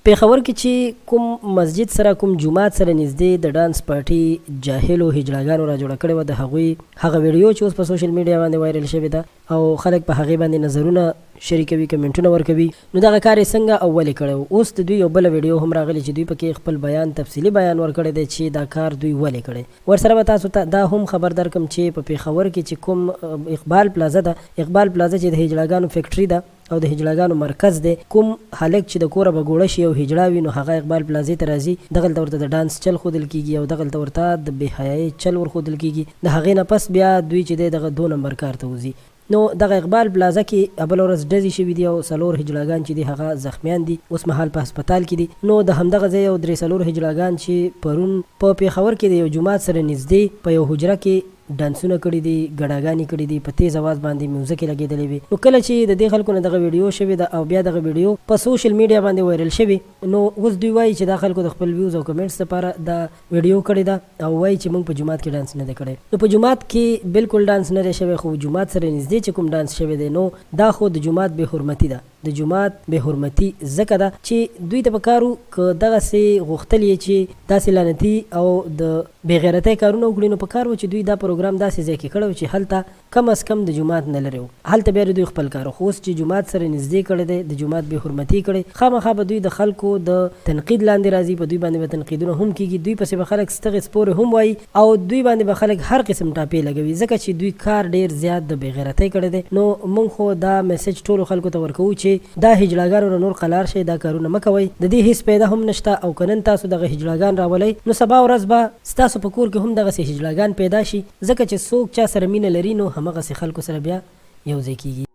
پیښور کې چې کوم مسجد سره کوم جومات سره نږدې د ډانس پارټي جاهلو هجړاګانو را جوړه کړې وه د هغوی هغه ویډیو چې اوس په سوشل میډیا باندې وایرل شوې ده او خلک په هغې باندې نظرونه شریکوي کمنټونه ورکوي نو دغه کار یې څنګه او ولې کړی اوس د دوی یو بله ویډیو هم راغلی چې دوی پکې خپل بیان تفصیلي بیان ورکړی دی چې دا کار دوی ولې کړی ورسره به تاسو ته دا هم خبر درکړم چې په پیښور کې چې کوم اقبال پلازه ده اقبال پلازه چې د هجړاګانو فیکټري ده او د هجړاګانو مرکز دی کوم هلک چې د کوره به ګوړه شي او هجړه وي نو هغه اقبال پلازې ته راځي دغلته ورته د ډانس چل ښودل کېږي او دغلته ورته د بې حیایۍ چل ورښودل کېږي د هغې نه پس بیا دوی چې دی دغه 2 نمبر کار ته وځي نو دغه اقبال پلازه کې بله ورځ ډزې شوي دي او 4 هجړاګان چې دي هغه زخمیان دي اوس مهال په هسپتال کې دي نو د همدغه ځای یو 3-4 هجړاګان چې پرون په پیښور کې د یو جومات سره نږدې په یو حجره کې ډانسونه کړي دي ګډاګانې کړي دي په تیز اواز باندې میوزیک یې لګېدلی وي نو کله چې د دې خلکو نه دغه ویډیو شوې ده او بیا دغه ویډیو په سوشل میډیا باندې وایرل شوې نو اوس دوی وایي چې دا خلکو د خپل ویوز او کمنټس لپاره دا ویډیو کړې ده او وایي چې موږ په جومات کې ډانس نه دی کړی نو په جومات کې بالکل ډانس نه دی شوی خو جومات سره نږدې چې کوم ډانس شوی دی نو دا خو د جومات بې حرمتي ده د جومات بې حرمتي ځکه ده چې دوی ته پکار وو که دغسې غوښتل یې چې داسې لعنتي او د بې غیرتۍ کارونه وکړي نو پکار وو چې دوی دا پروګرام داسې ځای کې کړی و چې هلته کم از کم د جومات نه لرې و هلته بیا دوی خپل کار خو اوس چې جومات سره نږدې کړی دی د جومات بې حرمتي کړی خامخا به دوی د خلکو د تنقید لاندې راځي په دوی باندې به تنقیدونه هم کېږي دوی پسې به خلک ستغې سپورې هم وایي او دوی باندې به خلک هر قسم ټاپې لګوي ځکه چې دوی کار ډېر زیات د بې غیرتۍ کړی دی نو موږ خو دا میسج ټولو خلکو ته ورکوو چې دا هجړاګانو نور قلار شئ دا کارونه مه کوئ د دې هیڅ پیدا هم نشته او که نن تاسو دغه هجړاګان راولئ نو سبا ورځ به ستاسو په کور کې هم دغسې هجړاګان پیدا شي ځکه چې څوک چا سره مینه لري نو همغسې خلکو سره بیا یو ځای کېږي